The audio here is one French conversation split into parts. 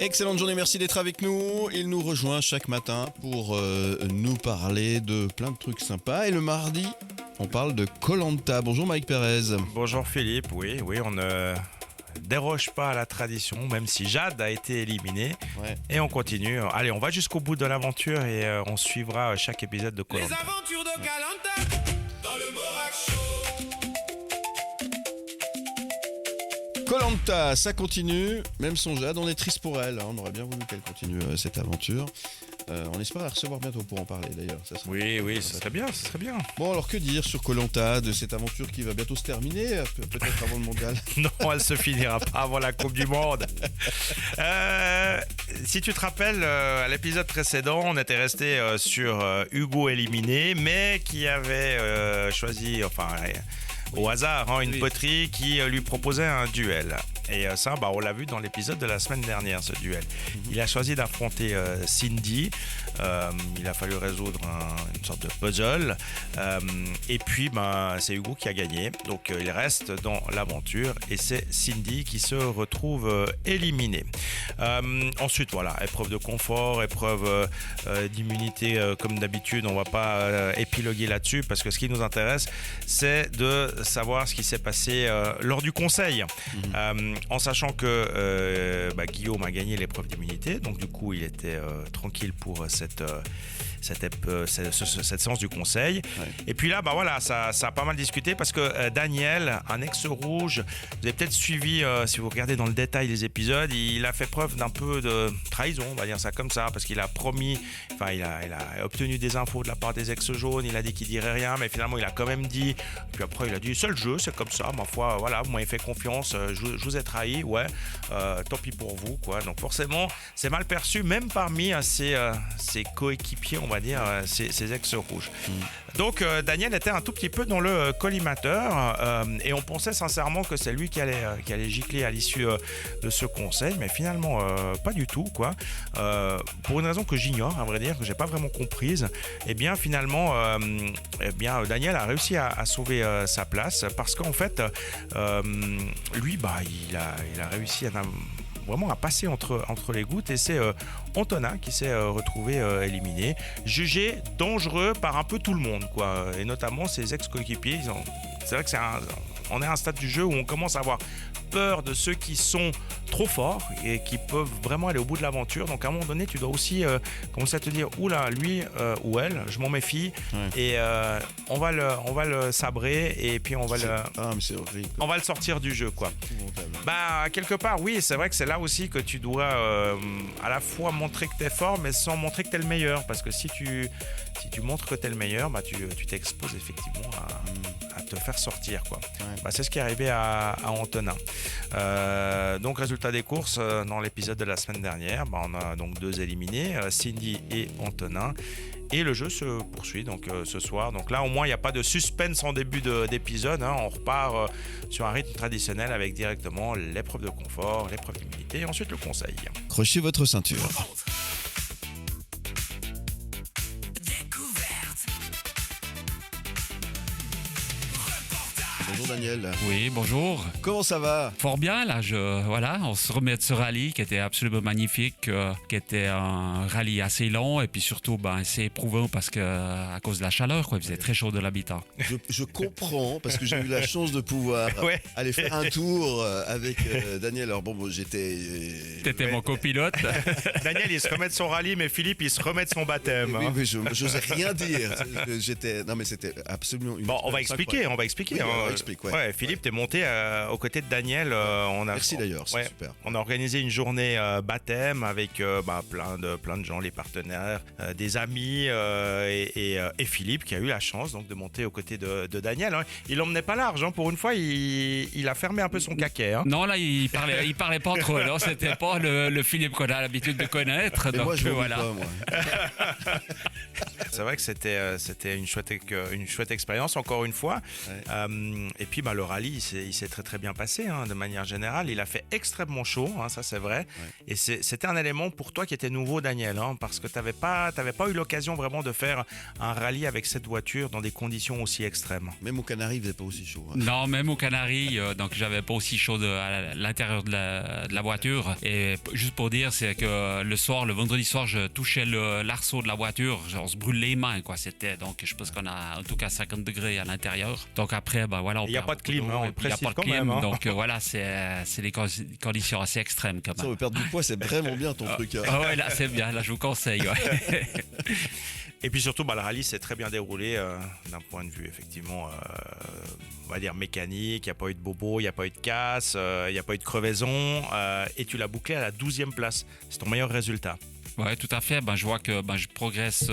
Excellente journée, merci d'être avec nous. Il nous rejoint chaque matin pour nous parler de plein de trucs sympas. Et le mardi, on parle de Koh-Lanta. Bonjour Mike Perez. Bonjour Philippe, oui, on ne déroge pas à la tradition, même si Jade a été éliminée. Ouais. Et on continue. Allez, on va jusqu'au bout de l'aventure et on suivra chaque épisode de Koh-Lanta. Les aventures de Koh-Lanta dans le Morak Show. Koh-Lanta, ça continue. Même son Jade, on est triste pour elle. On aurait bien voulu qu'elle continue cette aventure. On espère la recevoir bientôt pour en parler d'ailleurs. Ça serait... Oui, ce serait bien. Bon, alors que dire sur Koh-Lanta, de cette aventure qui va bientôt se terminer, peut-être avant le mondial? Non, elle se finira pas avant la Coupe du Monde. Si tu te rappelles, à l'épisode précédent, on était resté sur Hugo éliminé, mais qui avait choisi, au hasard, une poterie qui lui proposait un duel. Et ça, on l'a vu dans l'épisode de la semaine dernière, ce duel. Il a choisi d'affronter Cindy. Il a fallu résoudre une sorte de puzzle. Et puis, c'est Hugo qui a gagné. Donc, il reste dans l'aventure. Et c'est Cindy qui se retrouve éliminée. Ensuite, voilà, épreuve de confort, épreuve d'immunité. Comme d'habitude, on ne va pas épiloguer là-dessus. Parce que ce qui nous intéresse, c'est de savoir ce qui s'est passé lors du conseil. En sachant que Guillaume a gagné l'épreuve d'immunité, donc du coup il était tranquille pour cette séance du conseil. Ouais. Et puis là, ça a pas mal discuté parce que Daniel, un ex-rouge, vous avez peut-être suivi, si vous regardez dans le détail les épisodes, il a fait preuve d'un peu de trahison, on va dire ça comme ça, parce qu'il a promis, il a obtenu des infos de la part des ex-jaunes, il a dit qu'il dirait rien, mais finalement il a quand même dit, puis après il a dit, c'est le jeu, c'est comme ça, ma foi, voilà, vous m'avez fait confiance, je vous ai trahi, ouais, tant pis pour vous, quoi. Donc forcément, c'est mal perçu, même parmi ses coéquipiers, on va dire, ces ex-rouges. Donc Daniel était un tout petit peu dans le collimateur et on pensait sincèrement que c'est lui qui allait gicler à l'issue de ce conseil, mais finalement pas du tout, quoi. Pour une raison que j'ignore, à vrai dire, que j'ai pas vraiment comprise. Et bien finalement, Daniel a réussi à sauver sa place parce qu'en fait, lui, il a réussi vraiment à passer entre les gouttes et c'est Antonin qui s'est retrouvé éliminé, jugé dangereux par un peu tout le monde, quoi, et notamment ses ex-coéquipiers. C'est vrai que on est à un stade du jeu où on commence à avoir peur de ceux qui sont trop forts et qui peuvent vraiment aller au bout de l'aventure. Donc à un moment donné, tu dois aussi commencer à te dire, oula, lui ou elle, je m'en méfie, et on va le sabrer et puis on va le sortir du jeu, quoi. Quelque part, oui, c'est vrai que c'est là aussi que tu dois à la fois montrer que t'es fort, mais sans montrer que t'es le meilleur, parce que si tu montres que t'es le meilleur, tu t'exposes effectivement à te faire sortir, quoi. Ouais. C'est ce qui est arrivé à Antonin. Donc résultat des courses, dans l'épisode de la semaine dernière, on a donc 2 éliminés, Cindy et Antonin, et le jeu se poursuit donc ce soir. Donc là au moins il n'y a pas de suspense en début d'épisode, on repart sur un rythme traditionnel avec directement l'épreuve de confort, l'épreuve d'immunité et ensuite le conseil. Accrochez votre ceinture. Bonjour Daniel. Oui, bonjour. Comment ça va? Fort bien, là, on se remet de ce rallye qui était absolument magnifique, qui était un rallye assez long et puis surtout assez éprouvant parce que à cause de la chaleur, quoi, il faisait très chaud de l'habitant. Je comprends parce que j'ai eu la chance de pouvoir aller faire un tour avec Daniel. Alors T'étais mon copilote. Daniel, il se remet de son rallye, mais Philippe, il se remet de son baptême. Oui, mais je n'osais rien dire. Non, mais c'était absolument une. Bon, on va expliquer. Oui, Philippe, t'es monté aux côtés de Daniel. Merci d'ailleurs, c'est super. On a organisé une journée baptême avec plein de gens, les partenaires, des amis et Philippe qui a eu la chance donc de monter aux côtés de Daniel. Il l'emmenait pas large, pour une fois, il a fermé un peu son caquet. Non, là, il parlait pas trop. Alors, c'était pas le Philippe qu'on a l'habitude de connaître. Et donc moi, je voilà. pas, moi. C'est vrai que c'était une chouette expérience, encore une fois. Ouais. Et puis le rallye, il s'est très très bien passé de manière générale. Il a fait extrêmement chaud, ça c'est vrai. Ouais. Et c'était un élément pour toi qui était nouveau, Daniel, parce que tu n'avais pas eu l'occasion vraiment de faire un rallye avec cette voiture dans des conditions aussi extrêmes. Même aux Canaries, il faisait pas aussi chaud. Non, même aux Canaries, donc j'avais pas aussi chaud à l'intérieur de la voiture. Et juste pour dire, c'est que le vendredi soir, je touchais l'arceau de la voiture, on se brûle les mains, quoi. Donc je pense qu'on a en tout cas 50 degrés à l'intérieur. Donc après, voilà, il n'y a pas de clim, on précise quand même. Donc voilà, c'est des conditions assez extrêmes quand même. Ça, perdre du poids, c'est vraiment bien ton truc. Ouais, là c'est bien, là je vous conseille. Ouais. Et puis surtout, le rallye s'est très bien déroulé d'un point de vue effectivement, on va dire mécanique. Il n'y a pas eu de bobo, il n'y a pas eu de casse, il n'y a pas eu de crevaison. Et tu l'as bouclé à la 12e place. C'est ton meilleur résultat. Oui, tout à fait. Je vois que je progresse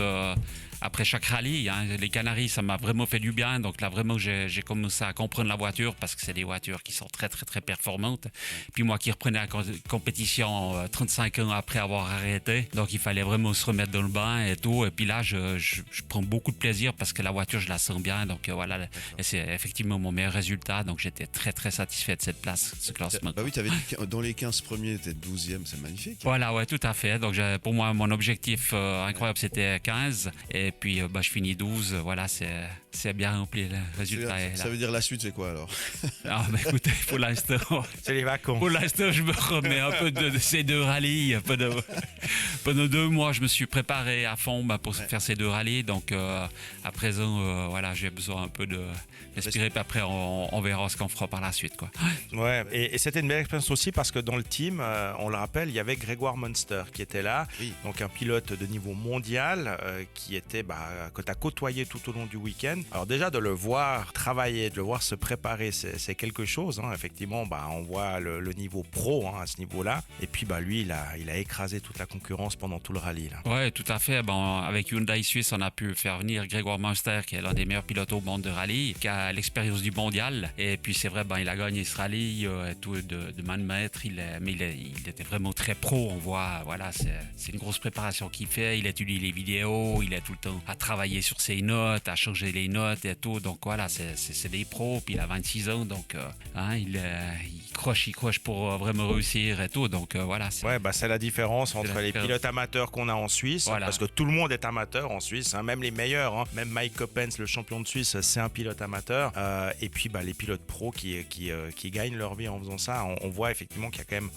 après chaque rallye. Les Canaries, ça m'a vraiment fait du bien. Donc là, vraiment, j'ai commencé à comprendre la voiture parce que c'est des voitures qui sont très, très, très performantes. Puis moi qui reprenais la compétition 35 ans après avoir arrêté. Donc il fallait vraiment se remettre dans le bain et tout. Et puis là, je prends beaucoup de plaisir parce que la voiture, je la sens bien. Donc voilà, et c'est effectivement mon meilleur résultat. Donc j'étais très, très satisfait de cette place, ce classement. Bah oui, tu avais dit que dans les 15 premiers, tu étais 12e. C'est magnifique. Voilà, ouais, tout à fait. Donc pour moi, mon objectif incroyable, c'était 15. Et puis, je finis 12. Voilà, c'est bien rempli le résultat. Ça veut dire la suite, c'est quoi alors? Ah, écoutez, pour l'instant, c'est les vacances. Pour l'instant, je me remets un peu de ces 2 rallyes. Pendant 2 mois, je me suis préparé à fond pour faire ces 2 rallyes. Donc, à présent, voilà, j'ai besoin un peu de respirer. Puis après, on verra ce qu'on fera par la suite, quoi. Ouais, et c'était une belle expérience aussi parce que dans le team, on le rappelle, il y avait Grégoire Munster qui était là. Oui. Donc, un pilote de niveau mondial qui était, que tu as côtoyé tout au long du week-end. Alors déjà, de le voir travailler, de le voir se préparer, c'est quelque chose. Effectivement, on voit le niveau pro à ce niveau-là. Et puis, lui, il a écrasé toute la concurrence pendant tout le rallye. Oui, tout à fait. Avec Hyundai Suisse, on a pu faire venir Grégoire Munster, qui est l'un des meilleurs pilotes au monde de rallye, qui a l'expérience du mondial. Et puis, c'est vrai, il a gagné ce rallye et tout de main de maître. Mais il était vraiment très pro. On voit, voilà, c'est une grosse préparation qu'il fait. Il étudie les vidéos, il est tout le temps à travailler sur ses notes, à changer les notes et tout. Donc voilà, c'est des pros. Puis il a 26 ans, donc il croche pour vraiment réussir et tout. Donc voilà. C'est la différence entre les pilotes amateurs qu'on a en Suisse, voilà. Parce que tout le monde est amateur en Suisse, même les meilleurs. Même Mike Coppens, le champion de Suisse, c'est un pilote amateur. Et puis les pilotes pros qui gagnent leur vie en faisant ça, on voit effectivement qu'il y a quand même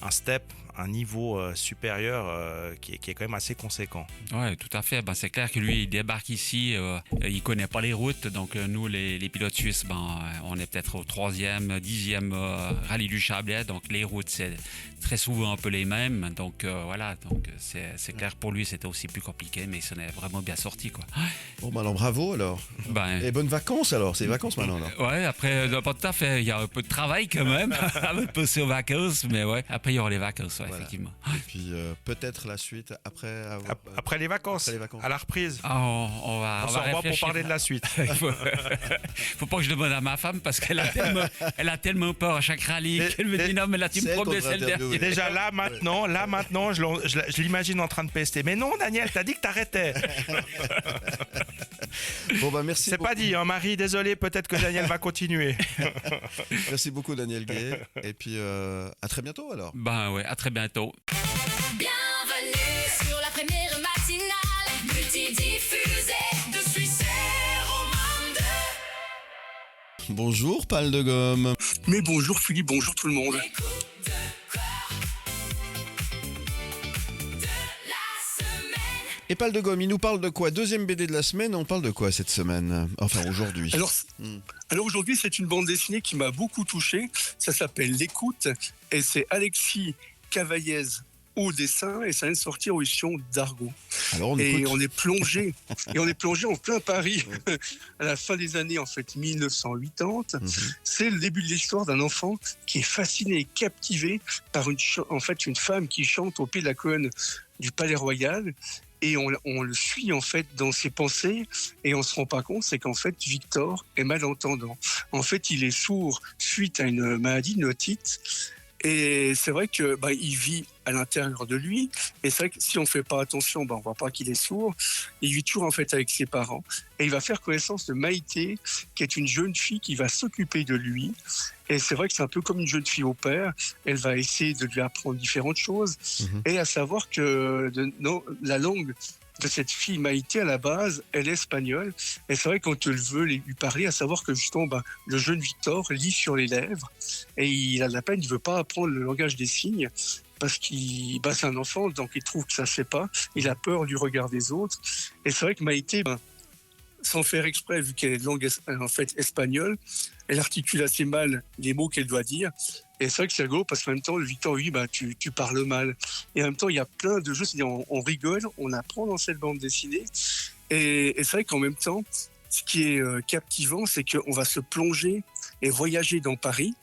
un niveau supérieur qui est quand même assez conséquent. Oui, tout à fait. C'est clair que lui, il débarque ici, il connaît pas les routes. Donc nous, les pilotes suisses, on est peut-être au 3e, 10e rallye du Chablais. Donc les routes, c'est très souvent un peu les mêmes. Donc voilà, donc c'est clair pour lui, c'était aussi plus compliqué, mais il s'en est vraiment bien sorti, quoi. Bon, alors bravo alors. Et bonnes vacances alors, c'est les vacances maintenant alors. Ouais, après, pas tout à fait. Il y a un peu de travail quand même, avant de passer aux vacances, mais ouais, après il y aura les vacances, voilà. Effectivement. Et puis peut-être la suite après les vacances, à la reprise. On va revoir pour parler de la suite. Faut pas que je demande à ma femme parce qu'elle a tellement peur à chaque rallye qu'elle me dit non, mais là tu me promets celle dernière. Déjà là maintenant, je l'imagine en train de pester. Mais non, Daniel, t'as dit que t'arrêtais. Bon merci. C'est beaucoup. Pas dit, Marie, désolé, peut-être que Daniel va continuer. Merci beaucoup Daniel Gay. Et puis à très bientôt alors. Ouais, à très bientôt. Bienvenue sur la première matinale multidiffusée de Suisse romande. Bonjour Pal de Gomme. Mais bonjour Philippe, bonjour tout le monde. Et Pal de Gomme, il nous parle de quoi? Deuxième BD de la semaine, on parle de quoi cette semaine? Enfin aujourd'hui. Alors aujourd'hui, c'est une bande dessinée qui m'a beaucoup touché. Ça s'appelle L'écoute et c'est Alexis Cavaillez au dessin et ça vient de sortir aux éditions d'Argo. Alors on est plongé en plein Paris à la fin des années 1980. C'est le début de l'histoire d'un enfant qui est fasciné et captivé par une femme qui chante au pied de la colonne du Palais Royal. Et on le suit en fait dans ses pensées et on se rend pas compte, c'est qu'en fait Victor est malentendant. En fait, il est sourd suite à une maladie, une otite. Et c'est vrai que il vit à l'intérieur de lui. Et c'est vrai que si on fait pas attention, on voit pas qu'il est sourd. Il vit toujours en fait avec ses parents. Et il va faire connaissance de Maïté, qui est une jeune fille qui va s'occuper de lui. Et c'est vrai que c'est un peu comme une jeune fille au père. Elle va essayer de lui apprendre différentes choses. Et à savoir que la langue de cette fille Maïté, à la base, elle est espagnole. Et c'est vrai qu'on te veut lui parler, à savoir que justement, le jeune Victor lit sur les lèvres et il a de la peine, il veut pas apprendre le langage des signes parce qu'il c'est un enfant, donc il trouve que ça se fait pas. Il a peur du regard des autres. Et c'est vrai que Maïté, sans faire exprès, vu qu'elle est de langue en fait espagnole, elle articule assez mal les mots qu'elle doit dire. Et c'est vrai que c'est rigolo parce qu'en même temps, le Victor, oui, tu parles mal. Et en même temps, il y a plein de jeux, c'est-à-dire on rigole, on apprend dans cette bande dessinée. Et c'est vrai qu'en même temps, ce qui est captivant, c'est qu'on va se plonger et voyager dans Paris.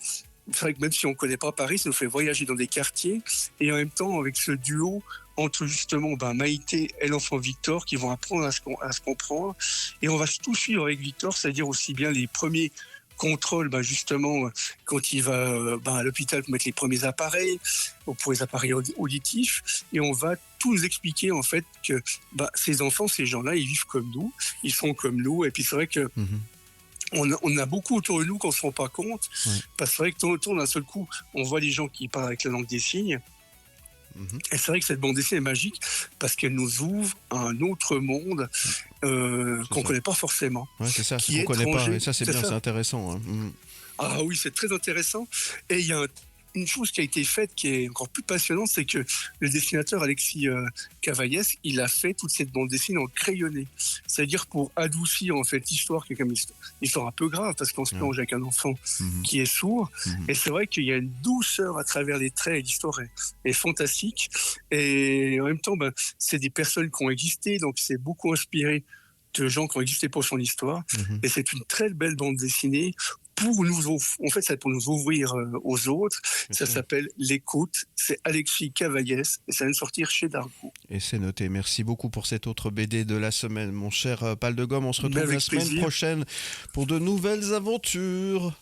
C'est vrai que même si on ne connaît pas Paris, ça nous fait voyager dans des quartiers. Et en même temps, avec ce duo entre justement Maïté et l'enfant Victor qui vont apprendre à se comprendre. Et on va tout suivre avec Victor, c'est-à-dire aussi bien les premiers contrôles, justement, quand il va à l'hôpital pour mettre les premiers appareils, pour les appareils auditifs. Et on va tout nous expliquer, en fait, que ces enfants, ces gens-là, ils vivent comme nous, ils sont comme nous. Et puis c'est vrai que on a beaucoup autour de nous qu'on ne se rend pas compte, parce que c'est vrai que autour d'un seul coup, on voit les gens qui parlent avec la langue des signes. Et c'est vrai que cette bande dessinée est magique parce qu'elle nous ouvre à un autre monde qu'on ne connaît pas forcément. Ouais, c'est ça, qu'on ne connaît pas. Et ça, c'est bien, c'est intéressant. Ah oui, c'est très intéressant. Et il y a une chose qui a été faite qui est encore plus passionnante, c'est que le dessinateur Alexis Cavaillès, il a fait toute cette bande dessinée en crayonné. C'est-à-dire pour adoucir en fait l'histoire, qui est comme une histoire un peu grave, parce qu'on se plonge avec un enfant qui est sourd. Et c'est vrai qu'il y a une douceur à travers les traits, et l'histoire est fantastique. Et en même temps, c'est des personnes qui ont existé, donc c'est beaucoup inspiré de gens qui ont existé pour son histoire. Et c'est une très belle bande dessinée pour nous ouvrir aux autres. Ça s'appelle L'écoute. C'est Alexis Cavaillès et ça vient de sortir chez Dargaud. Et c'est noté. Merci beaucoup pour cette autre BD de la semaine, mon cher Pal de Gomme. On se retrouve la semaine prochaine pour de nouvelles aventures.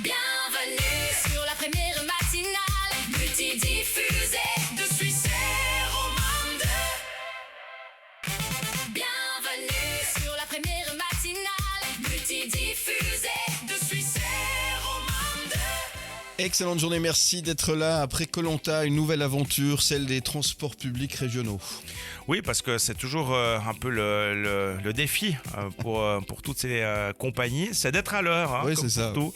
Bienvenue sur la première matinale, multidiffusée de Suisse romande. Bienvenue sur la première matinale, multidiffusée de Suisse romande. Excellente journée, merci d'être là. Après Koh-Lanta, une nouvelle aventure, celle des transports publics régionaux. Oui, parce que c'est toujours un peu le défi pour toutes ces compagnies, c'est d'être à l'heure. Oui, comme c'est ça. tout.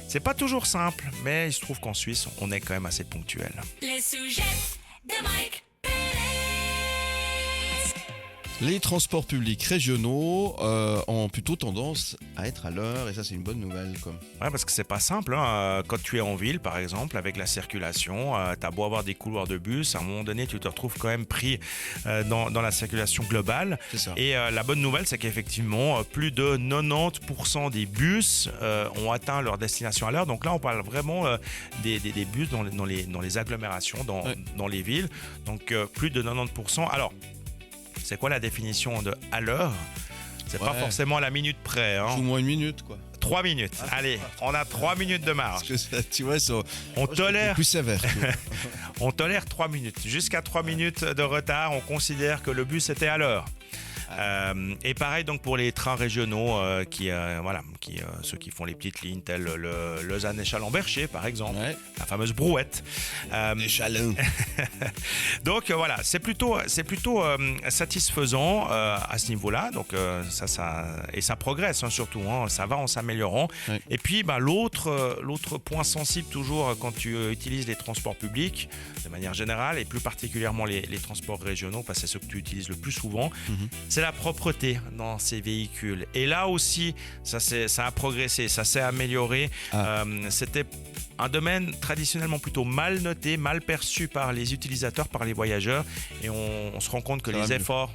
C'est pas toujours simple, mais il se trouve qu'en Suisse, on est quand même assez ponctuel. Les sujets de Mike. Les transports publics régionaux ont plutôt tendance à être à l'heure, et ça c'est une bonne nouvelle. Ouais, parce que c'est pas simple. Quand tu es en ville, par exemple, avec la circulation, t'as beau avoir des couloirs de bus, à un moment donné, tu te retrouves quand même pris dans la circulation globale. C'est ça. Et la bonne nouvelle, c'est qu'effectivement, plus de 90% des bus ont atteint leur destination à l'heure. Donc là, on parle vraiment des bus dans les agglomérations, dans les villes. Donc plus de 90%. Alors, c'est quoi la définition de à l'heure ? C'est pas forcément à la minute près. Au moins une minute, quoi. 3 minutes. Allez, on a 3 minutes de marge. Parce que tu vois, on tolère plus sévère. on tolère 3 minutes. Jusqu'à 3 minutes de retard, on considère que le bus était à l'heure. Et pareil donc pour les trains régionaux ceux qui font les petites lignes telles le Lausanne et Chalon-Bercher par exemple, la fameuse brouette. Les chalons. Donc voilà, c'est plutôt satisfaisant à ce niveau-là. Donc ça progresse surtout, ça va en s'améliorant. Ouais. Et puis l'autre point sensible toujours quand tu utilises les transports publics de manière générale et plus particulièrement les transports régionaux, parce que c'est ceux que tu utilises le plus souvent, c'est la propreté dans ces véhicules. Et là aussi, ça a progressé, ça s'est amélioré. C'était un domaine traditionnellement plutôt mal noté, mal perçu par les utilisateurs, par les voyageurs. Et on se rend compte que les efforts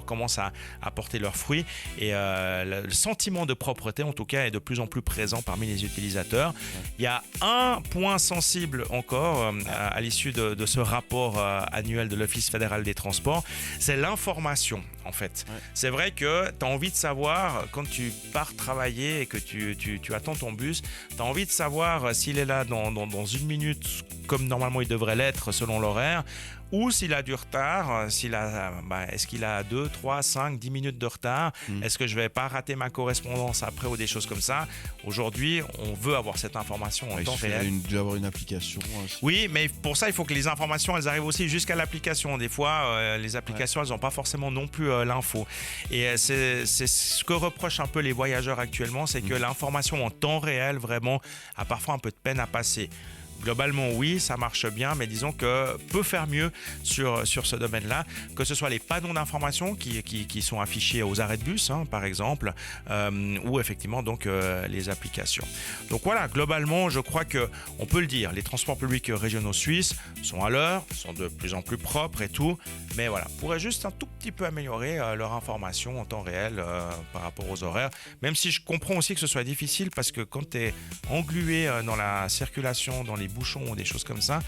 commencent à porter leurs fruits. Et le sentiment de propreté, en tout cas, est de plus en plus présent parmi les utilisateurs. Il y a un point sensible encore à l'issue de ce rapport annuel de l'Office fédéral des transports, c'est l'information. en fait. Ouais. C'est vrai que tu as envie de savoir, quand tu pars travailler et que tu attends ton bus, tu as envie de savoir s'il est là dans 1 minute, comme normalement il devrait l'être selon l'horaire, ou s'il a du retard, est-ce qu'il a 2, 3, 5, 10 minutes de retard, est-ce que je vais pas rater ma correspondance après ou des choses comme ça. Aujourd'hui, on veut avoir cette information en temps réel. Il doit y avoir une application. Oui, mais pour ça, il faut que les informations, elles arrivent aussi jusqu'à l'application. Des fois, les applications, elles n'ont pas forcément non plus l'info. Et c'est ce que reprochent un peu les voyageurs actuellement, c'est que l'information en temps réel, vraiment, a parfois un peu de peine à passer. Globalement, oui, ça marche bien, mais disons que peut faire mieux sur ce domaine-là, que ce soit les panneaux d'information qui sont affichés aux arrêts de bus, par exemple, ou effectivement donc les applications. Donc voilà, globalement, je crois que on peut le dire, les transports publics régionaux suisses sont à l'heure, sont de plus en plus propres et tout, mais voilà, pourraient juste un tout petit peu améliorer leur information en temps réel par rapport aux horaires, même si je comprends aussi que ce soit difficile parce que quand tu es englué dans la circulation, dans les bouchons ou des choses comme ça,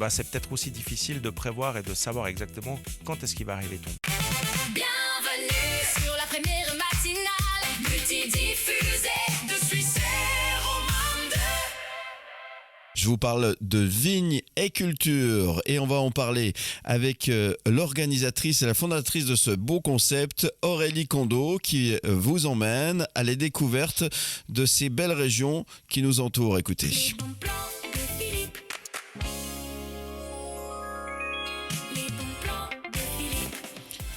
c'est peut-être aussi difficile de prévoir et de savoir exactement quand est-ce qu'il va arriver ton. Bienvenue sur la première matinale multidiffusée de Suisse romande. Je vous parle de Vignes et Culture et on va en parler avec l'organisatrice et la fondatrice de ce beau concept, Aurélie Kondo, qui vous emmène à la découverte de ces belles régions qui nous entourent. Écoutez. Les bons plans de Philippe. Les bons plans de Philippe.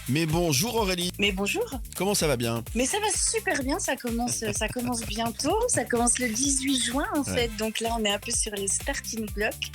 Mais bonjour Aurélie, Mais bonjour. comment ça va bien? Mais ça va super bien, ça commence bientôt, ça commence le 18 juin en Ouais. fait, donc là on est un peu sur les starting blocks.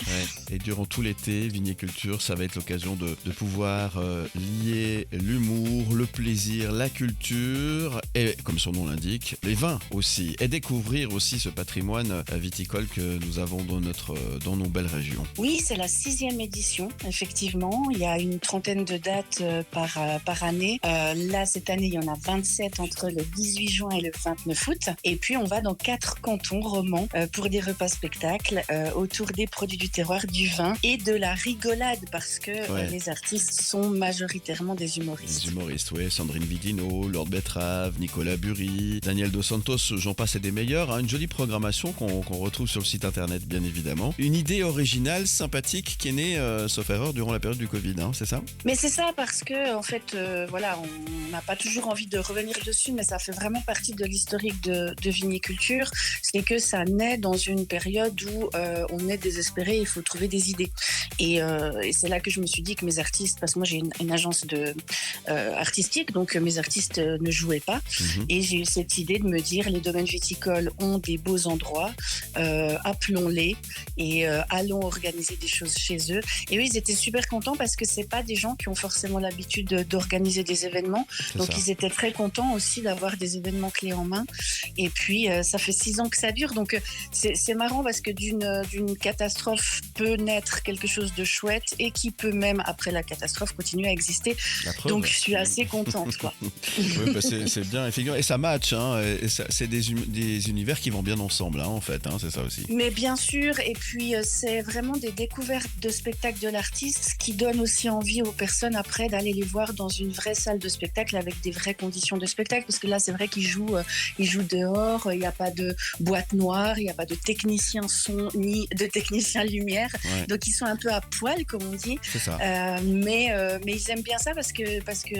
Et durant tout l'été, Vignes et Culture, ça va être l'occasion de pouvoir lier l'humour, le plaisir, la culture et, comme son nom l'indique, les vins aussi. Et découvrir aussi ce patrimoine viticole que nous avons dans nos belles régions. Oui, c'est la 6e édition, effectivement, il y a une trentaine de dates par année. Là, cette année, il y en a 27 entre le 18 juin et le 29 août. Et puis, on va dans 4 cantons romans pour des repas spectacles autour des produits du terroir, du vin et de la rigolade parce que Ouais. les artistes sont majoritairement des humoristes. Les humoristes, oui, Sandrine Viglino, Lord Betrave, Nicolas Bury, Daniel Dos Santos, j'en passe et des meilleurs. Une jolie programmation qu'on retrouve sur le site internet, bien évidemment. Une idée originale, sympathique, qui est née, sauf erreur, durant la période du Covid, c'est ça? Mais c'est ça parce que en fait, voilà, on n'a pas toujours envie de revenir dessus, mais ça fait vraiment partie de l'historique de viniculture. C'est que ça naît dans une période où on est désespéré, il faut trouver des idées. Et c'est là que je me suis dit que mes artistes, parce que moi j'ai une agence artistique, donc mes artistes ne jouaient pas. Et j'ai eu cette idée de me dire les domaines viticoles ont des beaux endroits, appelons-les et allons organiser des choses chez eux. Et eux, ils étaient super contents parce que c'est pas des gens qui ont forcément l'habitude d'organiser des événements. C'est Donc ça. ils étaient très contents aussi d'avoir des événements clés en main. Et puis ça fait 6 ans que ça dure. Donc c'est marrant parce que d'une catastrophe peut naître quelque chose de chouette et qui peut même après la catastrophe continuer à exister. La preuve. Donc je suis assez contente, quoi. Oui, c'est bien, effectivement. Et ça match, et c'est des univers qui vont bien ensemble, en fait, c'est ça aussi. Mais bien sûr, et puis c'est vraiment des découvertes de spectacles de l'artiste qui donnent aussi envie aux personnes après d'aller les voir dans une vraie salle de spectacle avec des vraies conditions de spectacle, parce que là c'est vrai qu'ils jouent dehors, il n'y a pas de boîte noire, il n'y a pas de technicien son ni de technicien lumière, Ouais. donc ils sont un peu à poil comme on dit. C'est ça. Mais ils aiment bien ça parce que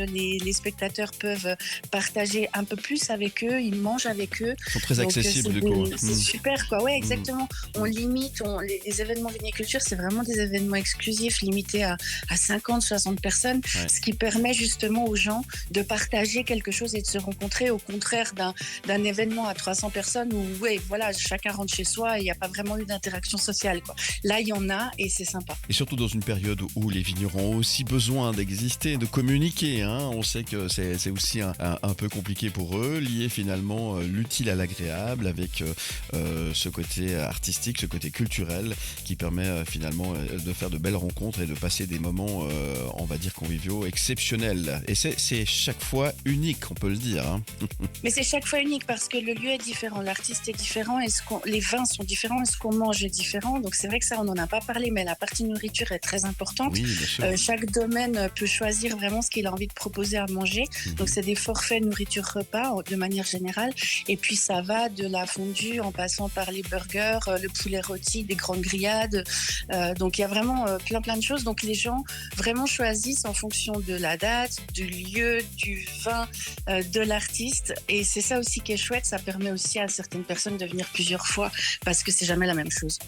les spectateurs peuvent partager un peu plus avec eux, ils mangent avec eux. Ils sont très Donc, accessibles, c'est du coup. C'est super, quoi. Ouais, exactement. On limite, les événements viniculture, c'est vraiment des événements exclusifs, limités à 50, 60 personnes, Ouais. ce qui permet justement aux gens de partager quelque chose et de se rencontrer, au contraire d'un événement à 300 personnes où, ouais, voilà, chacun rentre chez soi et il n'y a pas vraiment eu d'interaction sociale, quoi. Là, il y en a et c'est sympa. Et surtout dans une période où les vignerons ont aussi besoin d'exister, de communiquer. On sait que c'est aussi un peu compliqué pour eux, lier finalement l'utile à l'agréable avec ce côté artistique, ce côté culturel qui permet finalement de faire de belles rencontres et de passer des moments, on va dire, conviviaux, exceptionnels traditionnel. Et c'est chaque fois unique, on peut le dire. Hein. Mais c'est chaque fois unique parce que le lieu est différent, l'artiste est différent, les vins sont différents, et ce qu'on mange est différent. Donc c'est vrai que ça, on n'en a pas parlé, mais la partie nourriture est très importante. Oui, bien sûr. Chaque domaine peut choisir vraiment ce qu'il a envie de proposer à manger. Donc c'est des forfaits nourriture-repas de manière générale. Et puis ça va de la fondue en passant par les burgers, le poulet rôti, des grandes grillades. Donc il y a vraiment plein de choses. Donc les gens vraiment choisissent en fonction de la date, du lieu, du vin, de l'artiste. Et c'est ça aussi qui est chouette. Ça permet aussi à certaines personnes de venir plusieurs fois parce que c'est jamais la même chose.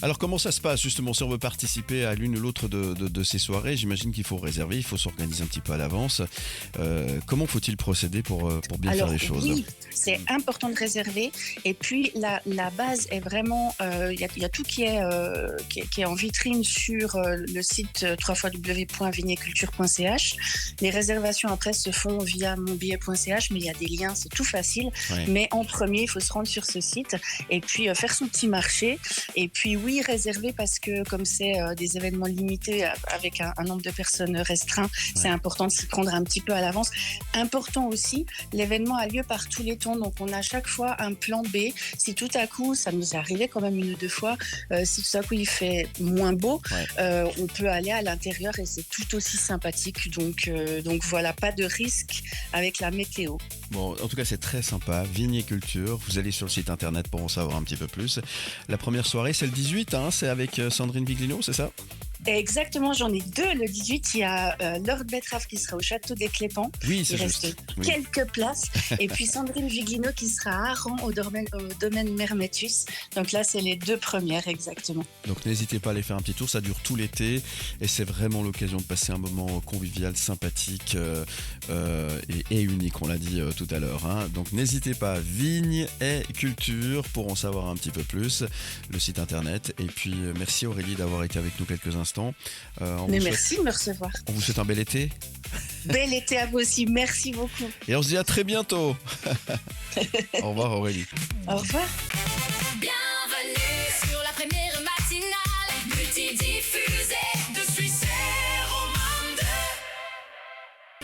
Alors comment ça se passe justement si on veut participer à l'une ou l'autre de ces soirées? J'imagine qu'il faut réserver, il faut s'organiser un petit peu à l'avance. Comment faut-il procéder pour bien faire les choses? Oui, c'est important de réserver. Et puis la base est vraiment, il y a tout qui est en vitrine sur le site www.vigneculture.ch. Les réservations après se font via monbillet.ch, mais il y a des liens, c'est tout facile. Ouais. Mais en premier, il faut se rendre sur ce site et puis faire son petit marché. Et puis oui, réserver parce que comme c'est des événements limités avec un nombre de personnes restreint, c'est important de s'y prendre un petit peu à l'avance. Important aussi, l'événement a lieu par tous les temps, donc on a à chaque fois un plan B. Si tout à coup, ça nous est arrivé quand même une ou deux fois, si tout à coup il fait moins beau, on peut aller à l'intérieur et c'est tout aussi sympathique. Donc voilà, pas de risque avec la météo. Bon, en tout cas, c'est très sympa. Vigneculture, vous allez sur le site internet pour en savoir un petit peu plus. La première soirée, c'est le 18, hein, c'est avec Sandrine Viglino, c'est ça? Exactement, j'en ai deux. Le 18, il y a Lord Betrave qui sera au Château des Clépans. Oui, c'est Il juste. reste Oui. quelques places. Et puis Sandrine Viglino qui sera à Aran au domaine Mermetus. Donc là, c'est les deux premières exactement. Donc n'hésitez pas à aller faire un petit tour, ça dure tout l'été et c'est vraiment l'occasion de passer un moment convivial, sympathique et unique, on l'a dit tout à l'heure. Hein. Donc n'hésitez pas, Vigne et Culture pour en savoir un petit peu plus, le site internet. Et puis merci Aurélie d'avoir été avec nous quelques instants. Mais merci de me recevoir. On vous souhaite un bel été Bel été à vous aussi, merci beaucoup. et on se dit à très bientôt. Au revoir Aurélie. Au revoir. Bienvenue sur la première matinale, multidiffusée de Suisse romande.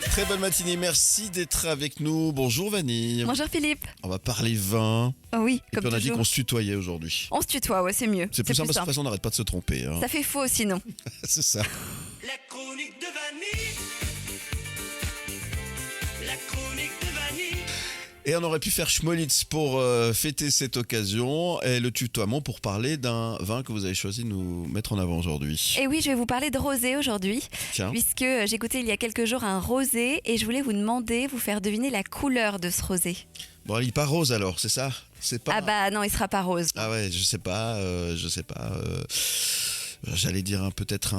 Très bonne matinée, merci d'être avec nous. Bonjour Vanille. Bonjour Philippe. On va parler vin. Oh oui, Et comme puis on a dit toujours. qu'on se tutoyait aujourd'hui. On se tutoie, ouais, c'est mieux. C'est plus simple parce que de toute façon on n'arrête pas de se tromper. Hein. Ça fait faux sinon. C'est ça. La chronique de Vanille. La chronique de Vanille. Et on aurait pu faire Schmolitz pour fêter cette occasion et le tutoiement pour parler d'un vin que vous avez choisi de nous mettre en avant aujourd'hui. Et oui, je vais vous parler de rosé aujourd'hui, Tiens, puisque j'ai goûté il y a quelques jours un rosé et je voulais vous demander, vous faire deviner la couleur de ce rosé. bon, il est pas rose alors, c'est ça? C'est pas. Ah bah non, il sera pas rose. Ah ouais, je sais pas. J'allais dire peut-être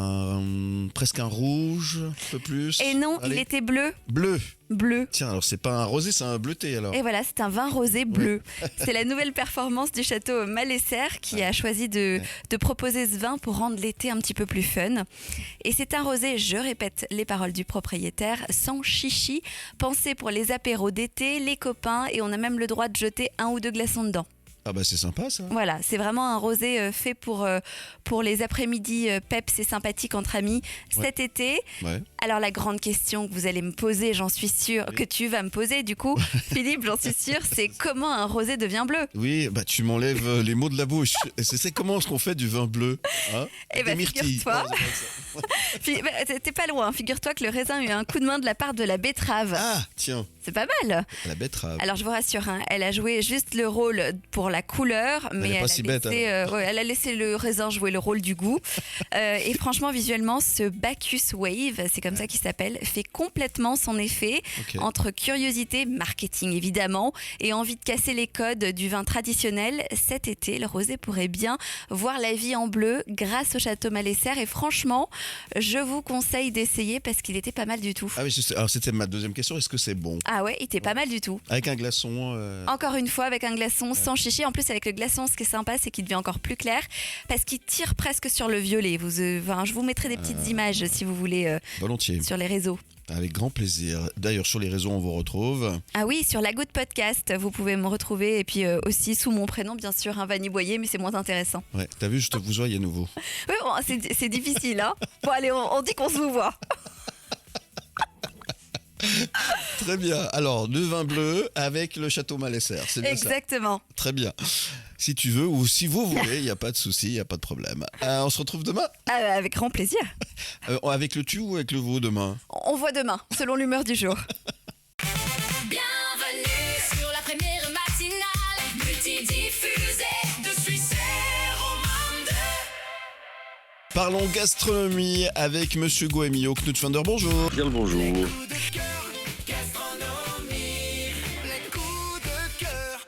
presque un rouge, un peu plus. Et non, Allez. il était bleu. Bleu. Bleu. Tiens, alors c'est pas un rosé, c'est un bleuté alors. Et voilà, c'est un vin rosé bleu. C'est la nouvelle performance du château Malesser qui a choisi de proposer ce vin pour rendre l'été un petit peu plus fun. Et c'est un rosé, je répète les paroles du propriétaire, sans chichi, pensé pour les apéros d'été, les copains, et on a même le droit de jeter un ou deux glaçons dedans. Ah bah c'est sympa ça. Voilà, c'est vraiment un rosé fait pour les après-midi peps et sympathiques entre amis cet été. Ouais. Alors la grande question que vous allez me poser, j'en suis sûre, que tu vas me poser du coup, Philippe, j'en suis sûre, c'est comment un rosé devient bleu? Oui, bah tu m'enlèves les mots de la bouche. Et c'est comment est-ce qu'on fait du vin bleu, hein? Eh ben, Des myrtilles. figure-toi. Non, c'est pas ça. T'es pas loin, figure-toi que le raisin a eu un coup de main de la part de la betterave. Ah, tiens, C'est pas mal. la betterave. Alors je vous rassure, hein, elle a joué juste le rôle pour la couleur, mais est pas elle, si a bête, laissé, elle a laissé le raisin jouer le rôle du goût. Et franchement, visuellement, ce Bacchus Wave, c'est comme ça qu'il s'appelle, fait complètement son effet Ok. entre curiosité, marketing évidemment, et envie de casser les codes du vin traditionnel. Cet été, le rosé pourrait bien voir la vie en bleu grâce au Château Malesser. Et franchement, je vous conseille d'essayer parce qu'il était pas mal du tout. Ah oui, alors c'était ma deuxième question. Est-ce que c'est bon? Ah ouais, il était pas mal du tout. Avec un glaçon. Encore une fois, avec un glaçon sans chichi. En plus, avec le glaçon, ce qui est sympa, c'est qu'il devient encore plus clair parce qu'il tire presque sur le violet. Je vous mettrai des petites images si vous voulez Volontiers. sur les réseaux. Avec grand plaisir. D'ailleurs, sur les réseaux, on vous retrouve. Ah oui, sur La Goutte Podcast, vous pouvez me retrouver. Et puis aussi sous mon prénom, bien sûr, Vanille Boyer, mais c'est moins intéressant. Ouais, t'as vu, je te vous voyais à nouveau. Oui, bon, c'est difficile, hein. Bon, allez, on dit qu'on se vous voit. Très bien. Alors, du vin bleu avec le château Malesser, c'est bien ça? Exactement. Très bien. Si tu veux ou si vous voulez, il n'y a pas de souci, il n'y a pas de problème. On se retrouve demain Avec grand plaisir. avec le tu ou avec le vous demain? On voit demain, selon l'humeur du jour. Bienvenue sur la première matinale multidiffusée de Suisse romande. Parlons gastronomie avec Monsieur Goemio. Knut Vander, bonjour. Bien le bonjour. Coups de cœur, gastronomie. Les coups de cœur,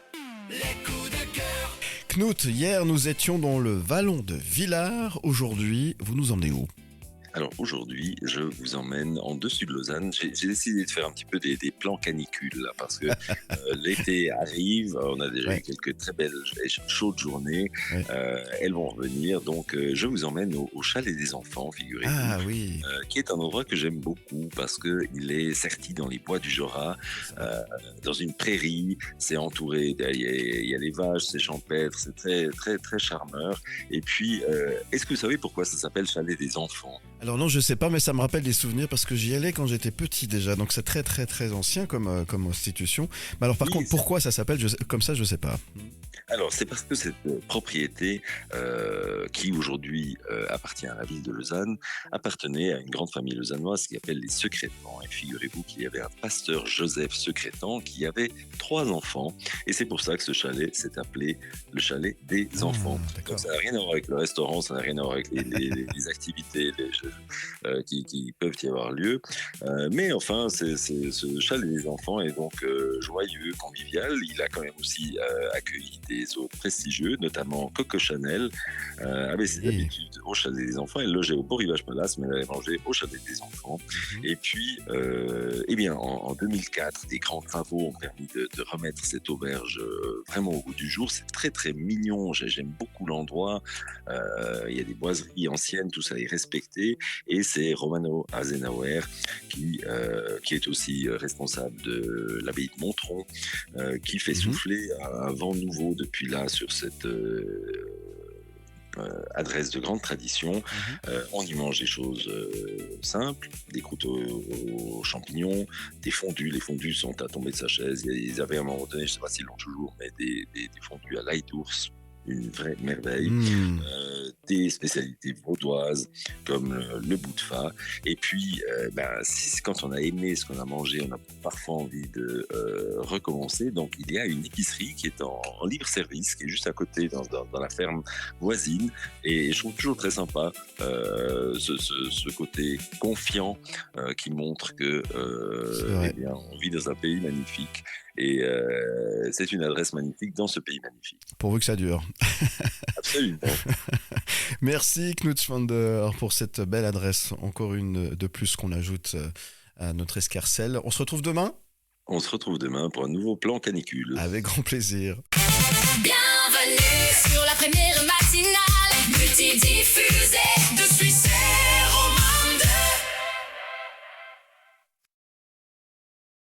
les coups de cœur. Knut, hier nous étions dans le Vallon de Villars. Aujourd'hui, vous nous emmenez où? Alors aujourd'hui, je vous emmène en dessus de Lausanne. J'ai décidé de faire un petit peu des plans canicules là, parce que l'été arrive. On a déjà eu quelques très belles et chaudes journées. Ouais. Elles vont revenir. Donc je vous emmène au chalet des enfants, figurez-vous. Ah oui. Qui est un endroit que j'aime beaucoup parce qu'il est serti dans les bois du Jura, dans une prairie. C'est entouré, il y a les vaches, c'est champêtre, c'est très, très, très charmeur. Et puis, est-ce que vous savez pourquoi ça s'appelle chalet des enfants? Alors non, je sais pas, mais ça me rappelle des souvenirs parce que j'y allais quand j'étais petit déjà, donc c'est très très très ancien comme institution. Mais alors par contre, pourquoi ça s'appelle comme ça, je sais pas. Alors, c'est parce que cette propriété, qui aujourd'hui appartient à la ville de Lausanne, appartenait à une grande famille lausannoise qui appelle les Secrétans. Et figurez-vous qu'il y avait un pasteur Joseph Secrétan qui avait 3 enfants. Et c'est pour ça que ce chalet s'est appelé le chalet des enfants. Donc, ça n'a rien à voir avec le restaurant, ça n'a rien à voir avec les activités qui peuvent y avoir lieu. Mais enfin, ce chalet des enfants est donc joyeux, convivial. Il a quand même aussi accueilli des hôtes prestigieux, notamment Coco Chanel, avait ses habitudes au chalet des enfants. Elle logeait au Beau Rivage Palace, mais elle allait manger au chalet des enfants. Et puis, eh bien, en 2004, des grands travaux ont permis de remettre cette auberge vraiment au goût du jour. C'est très très mignon. J'aime beaucoup l'endroit. Il y a des boiseries anciennes, tout ça est respecté. Et c'est Romano Azenauer qui est aussi responsable de l'abbaye de Montron, qui fait souffler un vent nouveau depuis là sur cette adresse de grande tradition. On y mange des choses simples, des croûtes aux champignons, des fondus. Les fondus sont à tomber de sa chaise. Ils avaient à un moment donné, je ne sais pas s'ils l'ont toujours, mais des fondus à l'ail d'ours. Une vraie merveille. Des spécialités vaudoises comme le bout de phat. Et puis, quand on a aimé ce qu'on a mangé, on a parfois envie de recommencer. Donc, il y a une épicerie qui est en libre service, qui est juste à côté dans la ferme voisine. Et je trouve toujours très sympa ce côté confiant qui montre que on vit dans un pays magnifique. Et c'est une adresse magnifique dans ce pays magnifique. Pourvu que ça dure. Absolument. Merci Knut Vander pour cette belle adresse. Encore une de plus qu'on ajoute à notre escarcelle. On se retrouve demain ? On se retrouve demain pour un nouveau plan canicule. Avec grand plaisir. Bienvenue sur la première